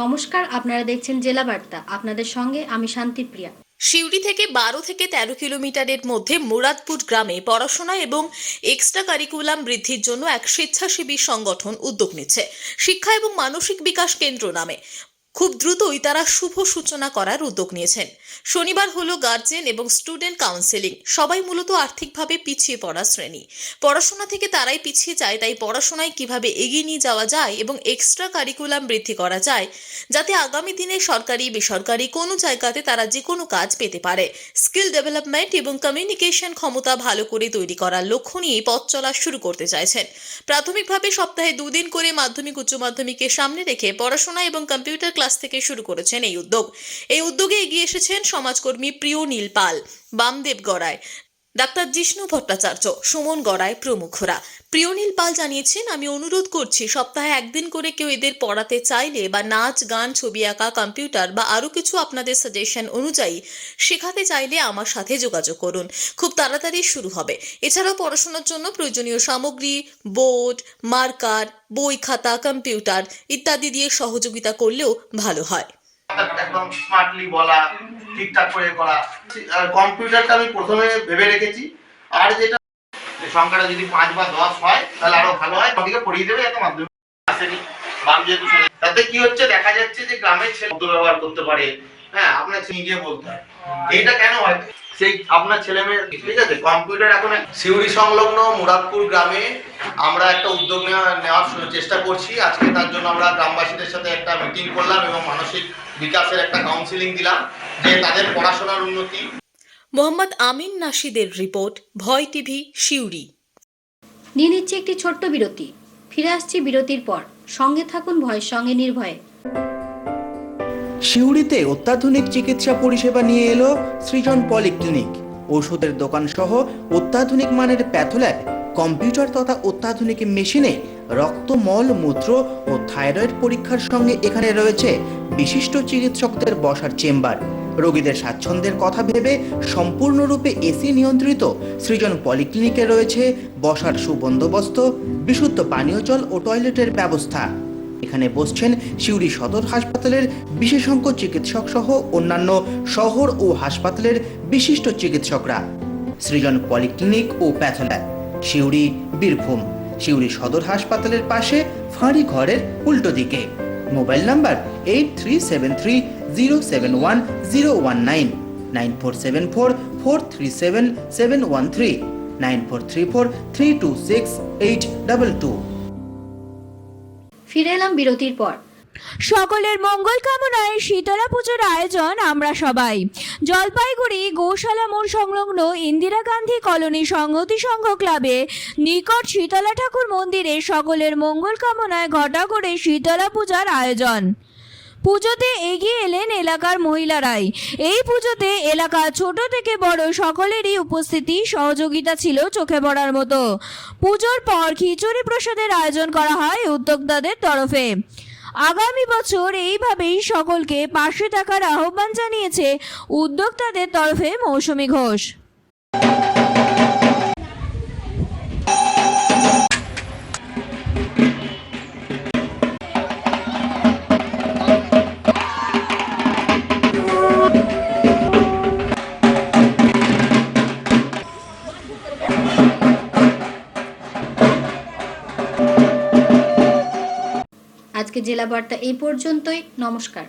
নমস্কার, আপনারা দেখছেন জেলা বার্তা। আপনাদের সঙ্গে আমি শান্তিপ্রিয়া। সিউড়ি থেকে 12 থেকে 13 কিলোমিটারের মধ্যে মুরাদপুর গ্রামে পড়াশোনা এবং এক্সট্রা কারিকুলাম বৃদ্ধির জন্য এক স্বেচ্ছাসেবী সংগঠন উদ্যোগ নিচ্ছে। শিক্ষা এবং মানসিক বিকাশ কেন্দ্র নামে খুব দ্রুতই তারা শুভ সূচনা করার উদ্যোগ নিয়েছেন। শনিবার হলো গার্জেন এবং স্টুডেন্ট কাউন্সেলিং। সবাই মূলত আর্থিকভাবে পিছিয়ে পড়া শ্রেণী, পড়াশোনা থেকে তারাই পিছিয়ে যায়। তাই পড়াশোনায় কিভাবে এগিয়ে নিয়ে যাওয়া যায় এবং এক্সট্রা কারিকুলাম বৃদ্ধি করা যায়, যাতে আগামী দিনে সরকারি বেসরকারি কোনো জায়গাতে তারা যে কোনো কাজ পেতে পারে। স্কিল ডেভেলপমেন্ট এবং কমিউনিকেশন ক্ষমতা ভালো করে তৈরি করার লক্ষ্য নিয়ে পথ চলা শুরু করতে চাইছেন। প্রাথমিকভাবে সপ্তাহে 2 দিন করে মাধ্যমিক উচ্চ মাধ্যমিককে সামনে রেখে পড়াশোনা এবং কম্পিউটার ক্লাস থেকে শুরু করেছেন এই উদ্যোগ। এই উদ্যোগে এগিয়ে এসেছেন সমাজকর্মী প্রিয় নীল পাল, বামদেব গড়াই, ডাক্তার জিষ্ণু ভট্টাচার্য, সুমন গড়াই প্রমুখরা। প্রিয়নীল পাল জানিয়েছেন, আমি অনুরোধ করছি সপ্তাহে 1 দিন করে কেউ এদের পড়াতে চাইলে বা নাচ গান ছবি আঁকা কম্পিউটার বা আরও কিছু আপনাদের সাজেশন অনুযায়ী শেখাতে চাইলে আমার সাথে যোগাযোগ করুন। খুব তাড়াতাড়ি শুরু হবে। এছাড়াও পড়াশোনার জন্য প্রয়োজনীয় সামগ্রী, বোর্ড, মার্কার, বই খাতা, কম্পিউটার ইত্যাদি দিয়ে সহযোগিতা করলেও ভালো হয়। একদম স্মার্টলি বলা, ঠিকঠাক করে করা। কম্পিউটারটা আমি প্রথমে ভেবে রেখেছি, আর যেটা সংখ্যাটা যদি 5 বা 10 হয় তাহলে আরো ভালো হয়। ওদিকে পড়িয়ে দেবে, এত মাধ্যমিক আসেনি বাম যেহেতু, তাতে কি হচ্ছে দেখা যাচ্ছে যে গ্রামের ছেলে ব্যবহার করতে পারে। হ্যাঁ, আপনার নিজে বলতে হয় এইটা কেন হয়, সেই আপনার ছেলে মেয়ে ঠিক আছে। কম্পিউটার এখন সিউড়ি সংলগ্ন মুরাদপুর গ্রামে আমরা একটা উদ্যোগ নেওয়ার চেষ্টা করছি। আজকে তার জন্য আমরা গ্রামবাসীদের সাথে একটা মিটিং করলাম এবং মানসিক বিকাশের একটা কাউন্সিলিং দিলাম যে তাদের পড়াশোনার উন্নতি। মোহাম্মদ আমিন নাশিদের রিপোর্ট, ভয় টিভি, সিউড়ি। নিয়ে নিচ্ছে একটি ছোট্ট বিরতি। ফিরে আসছি বিরতির পর। সঙ্গে থাকুন ভয়ের সঙ্গে নির্ভয়ে। সিউড়িতে অত্যাধুনিক চিকিৎসা পরিষেবা নিয়ে এলো সৃজন পলিক্লিনিক। ওষুধের দোকান সহ অত্যাধুনিক মানের প্যাথোল্যাব, কম্পিউটার তথা অত্যাধুনিক মেশিনে রক্ত, মল, মূত্র ও থাইরয়েড পরীক্ষার সঙ্গে এখানে রয়েছে বিশিষ্ট চিকিৎসকদের বসার চেম্বার। রোগীদের স্বাচ্ছন্দ্যের কথা ভেবে সম্পূর্ণরূপে এসি নিয়ন্ত্রিত সৃজন পলিক্লিনিকে রয়েছে বসার সুবন্দোবস্ত, বিশুদ্ধ পানীয় জল ও টয়লেটের ব্যবস্থা। এখানে বসছেন সিউড়ি সদর হাসপাতালের বিশেষজ্ঞ চিকিৎসক সহ অন্যান্য শহর ও হাসপাতালের বিশিষ্ট চিকিৎসকরা। সৃজন পলিক্লিনিক ও প্যাথোল্যাব, সিউড়ি, বীরভূম। সিউড়ি সদর হাসপাতালের পাশে ফাঁড়ি ঘরের উল্টো দিকে। Mobile number 8373071019, 9474437713, 9434326822। ফিরে এলাম বিরতির পর। সকলের মঙ্গল কামনায় শীতলা পুজোর আয়োজন আমরা সবাই। জলপাইগুড়ি গৌশালা মোড় সংলগ্ন ইন্দিরা গান্ধী কলোনি সংহতি সংঘ ক্লাবে নিকট শীতলা ঠাকুর মন্দিরে সকলের মঙ্গল কামনায় ঘটা করে শীতলা পূজার আয়োজন। পুজোতে এগিয়ে এলেন এলাকার মহিলারাই। এই পুজোতে এলাকার ছোট থেকে বড় সকলেরই উপস্থিতি, সহযোগিতা ছিল চোখে পড়ার মতো। পুজোর পর খিচুড়ি প্রসাদের আয়োজন করা হয় উদ্যোক্তাদের তরফে। আগামী বছর এইভাবেই সকলকে পাশে থাকার আহ্বান জানিয়েছে উদ্যোক্তাদের তরফে মৌসুমী ঘোষ। আজকে জেলা বার্তা এই পর্যন্তই। নমস্কার।